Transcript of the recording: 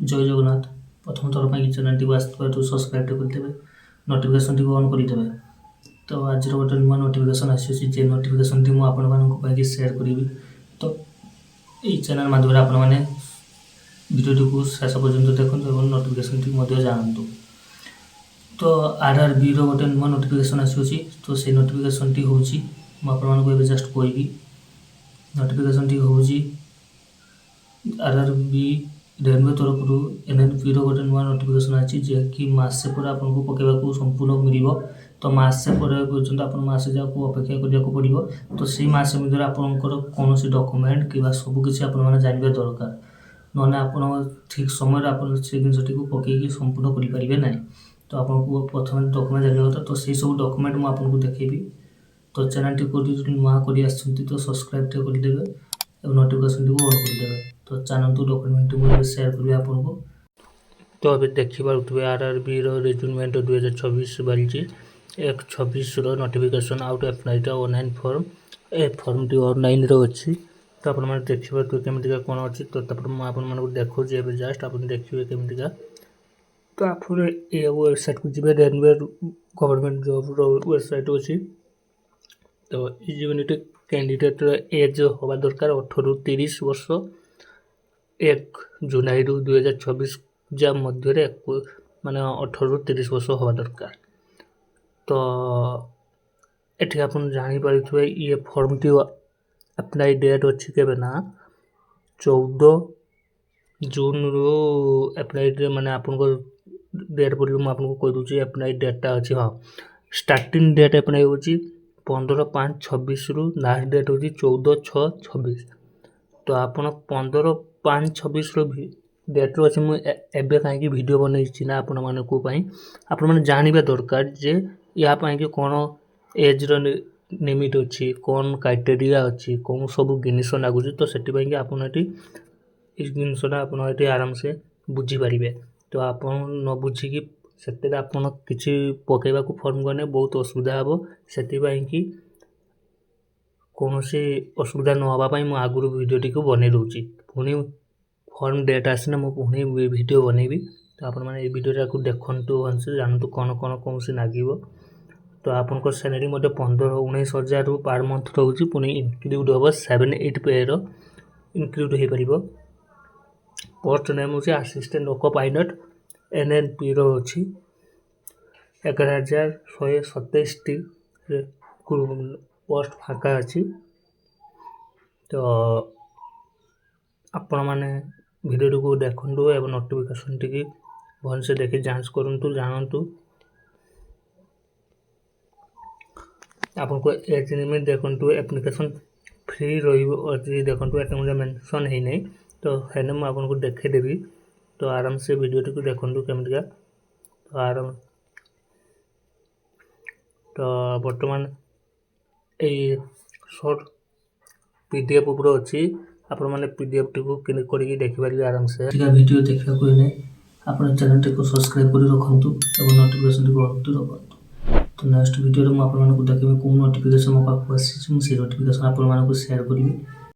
ଜୟ ଜଗନ୍ନାଥ। ପ୍ରଥମ ଥର ପାଇଁ ଚ୍ୟାନେଲଟିକୁ ଆସିଥିବାରୁ ସବସ୍କ୍ରାଇବ୍ କରିଦେବେ, ନୋଟିଫିକେସନଟିକୁ ଅନ୍ କରିଦେବେ। ତ ଆଜିର ଗୋଟେ ନୂଆ ନୋଟିଫିକେସନ୍ ଆସିଛି, ଯେ ନୋଟିଫିକେସନଟି ମୁଁ ଆପଣମାନଙ୍କ ପାଇଁ ସେୟାର କରିବି। ତ ଏହି ଚ୍ୟାନେଲ ମାଧ୍ୟମରେ ଆପଣମାନେ ଭିଡ଼ିଓଟିକୁ ଶେଷ ପର୍ଯ୍ୟନ୍ତ ଦେଖନ୍ତୁ ଏବଂ ନୋଟିଫିକେସନଟି ମଧ୍ୟ ଜାଣନ୍ତୁ। ତ RRBର ଗୋଟେ ନୂଆ ନୋଟିଫିକେସନ୍ ଆସିଛି। ତ ସେଇ ନୋଟିଫିକେସନଟି ହେଉଛି, ମୁଁ ଆପଣମାନଙ୍କୁ ଏବେ ଜଷ୍ଟ କହିବି। ନୋଟିଫିକେସନଟି ହେଉଛି RRB ରେଲୱେ ତରଫରୁ NNPର ଗୋଟେ ନୂଆ ନୋଟିଫିକେସନ୍ ଅଛି, ଯାହାକି ମାସେ ପରେ ଆପଣଙ୍କୁ ପକାଇବାକୁ ସମ୍ପୂର୍ଣ୍ଣ ମିଳିବ। ତ ମାସେ ପରେ ପର୍ଯ୍ୟନ୍ତ ଆପଣ ମାସେ ଯାକୁ ଅପେକ୍ଷା କରିବାକୁ ପଡ଼ିବ। ତ ସେଇ ମାସେ ଭିତରେ ଆପଣଙ୍କର କୌଣସି ଡକୁମେଣ୍ଟ କିମ୍ବା ସବୁକିଛି ଆପଣମାନେ ଜାଣିବା ଦରକାର, ନହେଲେ ଆପଣ ଠିକ୍ ସମୟରେ ଆପଣ ସେ ଜିନିଷଟିକୁ ପକାଇକି ସମ୍ପୂର୍ଣ୍ଣ କରିପାରିବେ ନାହିଁ। ତ ଆପଣଙ୍କୁ ପ୍ରଥମେ ଡକୁମେଣ୍ଟ ଜାଣିବା କଥା। ତ ସେଇ ସବୁ ଡକୁମେଣ୍ଟ ମୁଁ ଆପଣଙ୍କୁ ଦେଖେଇବି। ତ ଚ୍ୟାନେଲଟିକୁ ଯଦି ନୂଆ କରି ଆସିଛନ୍ତି ତ ସବସ୍କ୍ରାଇବ୍ଟେ କରିଦେବେ ଏବଂ ନୋଟିଫିକେସନଟିକୁ ଅନ୍ କରିଦେବେ। ତ ଚାଲନ୍ତୁ ଡକୁମେଣ୍ଟଟି ମୁଁ ଏବେ ସେୟାର କରିବି ଆପଣଙ୍କୁ। ତ ଏବେ ଦେଖିପାରୁଥିବେ RRBର ରିକ୍ରୁଟମେଣ୍ଟ 2024 ବାହାରିଛି। 1/26ର ନୋଟିଫିକେସନ୍ ଆଉଟ୍ ଆପ୍ଲାଇଟା ଅନଲାଇନ୍ ଫର୍ମ। ଏ ଫର୍ମଟି ଅନଲାଇନ୍ରେ ଅଛି। ତ ଆପଣମାନେ ଦେଖିପାରୁଥିବେ କେମିତିକା କ'ଣ ଅଛି। ତ ତାପରେ ମୁଁ ଆପଣମାନଙ୍କୁ ଦେଖାଉଛି ଏବେ ଜଷ୍ଟ, ଆପଣ ଦେଖିବେ କେମିତିକା। ତ ଆପଣ ଏ ୱେବସାଇଟ୍କୁ ଯିବେ, ରେଲୱେ ଗଭର୍ଣ୍ଣମେଣ୍ଟ ଜବ୍ର ୱେବସାଇଟ୍ ଅଛି। ତ ଏଲିଜିବିଲିଟି କ୍ୟାଣ୍ଡିଡେଟ୍ର ଏଜ୍ ହେବା ଦରକାର 18ରୁ 30 ବର୍ଷ। 1 ଜୁଲାଇରୁ 2024 ଯାହା ମଧ୍ୟରେ ମାନେ 18ରୁ 30 ବର୍ଷ ହେବା ଦରକାର। ତ ଏଠି ଆପଣ ଜାଣିପାରୁଥିବେ ଇଏ ଫର୍ମଟି ଆପ୍ଲାଇ ଡେଟ୍ ଅଛି କେବେ ନା 14 ଜୁନରୁ ଆପ୍ଲାଇରେ, ମାନେ ଆପଣଙ୍କ ଡେଟ୍ ପଡ଼ିବ। ମୁଁ ଆପଣଙ୍କୁ କହିଦେଉଛି ଆପ୍ଲାଇ ଡେଟ୍ଟା ଅଛି। ହଁ, ଷ୍ଟାର୍ଟିଂ ଡେଟ୍ ଆପ୍ଲାଇ ହେଉଛି 15/5/26ରୁ, ଲାଷ୍ଟ ଡେଟ୍ ହେଉଛି 14/6/26। ତ ଆପଣ 15/5/26ର ଡେଟ୍ରୁ ଅଛି। ମୁଁ ଏବେ କାହିଁକି ଭିଡ଼ିଓ ବନେଇଛି ନା ଆପଣମାନଙ୍କ ପାଇଁ, ଆପଣମାନେ ଜାଣିବା ଦରକାର ଯେ ୟା ପାଇଁକି କ'ଣ ଏଜ୍ର ଲିମିଟ୍ ଅଛି, କ'ଣ କ୍ରାଇଟେରିଆ ଅଛି, କ'ଣ ସବୁ ଜିନିଷ ଲାଗୁଛି। ତ ସେଥିପାଇଁକି ଆପଣ ଏଠି ଏଇ ଜିନିଷଟା ଆପଣ ଏଠି ଆରାମସେ ବୁଝିପାରିବେ। ତ ଆପଣ ନ ବୁଝିକି ସେଥିରେ ଆପଣ କିଛି ପକାଇବାକୁ ଫର୍ମ ଗଲେ ବହୁତ ଅସୁବିଧା ହେବ। ସେଥିପାଇଁକି କୌଣସି ଅସୁବିଧା ନ ହେବା ପାଇଁ ମୁଁ ଆଗରୁ ଭିଡ଼ିଓଟିକୁ ବନେଇ ଦେଉଛି। ପୁଣି ଫର୍ମ ଡେଟ୍ ଆସିଲେ ମୁଁ ପୁଣି ଭିଡ଼ିଓ ବନେଇବି। ତ ଆପଣମାନେ ଏଇ ଭିଡ଼ିଓଟାକୁ ଦେଖନ୍ତୁ, ଭଲସେ ଜାଣନ୍ତୁ କ'ଣ କୌଣସି ଲାଗିବ। ତ ଆପଣଙ୍କ ସାଲାରୀ ମଧ୍ୟ 15-19 ହଜାରରୁ ପାର୍ ମନ୍ଥ ରହୁଛି। ପୁଣି ଇନକ୍ଲୁଡ଼ ହେବ 7-8 ପେ'ର ଇନକ୍ଲୁଡ଼ ହୋଇପାରିବ। ପୋଷ୍ଟ ନେମ୍ ହେଉଛି ଆସିଷ୍ଟାଣ୍ଟ ଲୋକ ପାଇଲଟ। NNPର ଅଛି 11,127ଟି ପୋଷ୍ଟ ଫାଙ୍କା ଅଛି। ତ ଆପଣମାନେ ଭିଡ଼ିଓଟିକୁ ଦେଖନ୍ତୁ ଏବଂ ନୋଟିଫିକେସନଟିକି ଭଲସେ ଦେଖି ଯାଞ୍ଚ କରନ୍ତୁ, ଜାଣନ୍ତୁ। ଆପଣଙ୍କୁ ଏଜ୍ ଲିମିଟ୍ ଦେଖନ୍ତୁ, ଆପ୍ଲିକେସନ୍ ଫ୍ରି ରହିବ ଅଛି ଦେଖନ୍ତୁ। ଏତେ ମଧ୍ୟ ମେନସନ୍ ହେଇନାହିଁ, ତ ହେଲେ ମୁଁ ଆପଣଙ୍କୁ ଦେଖେଇଦେବି। ତ ଆରାମସେ ଭିଡ଼ିଓଟିକୁ ଦେଖନ୍ତୁ କେମିତିକା। ତ ବର୍ତ୍ତମାନ ଏଇ ସର୍ଟ PDF ଉପରେ ଅଛି। ଆପଣମାନେ PDFଟିକୁ କ୍ଲିକ୍ କରିକି ଦେଖିପାରିବେ ଆରାମସେ। ଭିଡ଼ିଓ ଦେଖିବାକୁ ହେଲେ ଆପଣ ଚ୍ୟାନେଲଟିକୁ ସବସ୍କ୍ରାଇବ୍ କରି ରଖନ୍ତୁ ଏବଂ ନୋଟିଫିକେସନଟିକୁ ଅନ୍ କରି ରଖନ୍ତୁ। ତ ନେକ୍ସଟ ଭିଡ଼ିଓରେ ମୁଁ ଆପଣମାନଙ୍କୁ ଦେଖେଇବି କେଉଁ ନୋଟିଫିକେସନ୍ ମୋ ପାଖକୁ ଆସିଛି। ମୁଁ ସେଇ ନୋଟିଫିକେସନ୍ ଆପଣମାନଙ୍କୁ ସେୟାର କରିବି।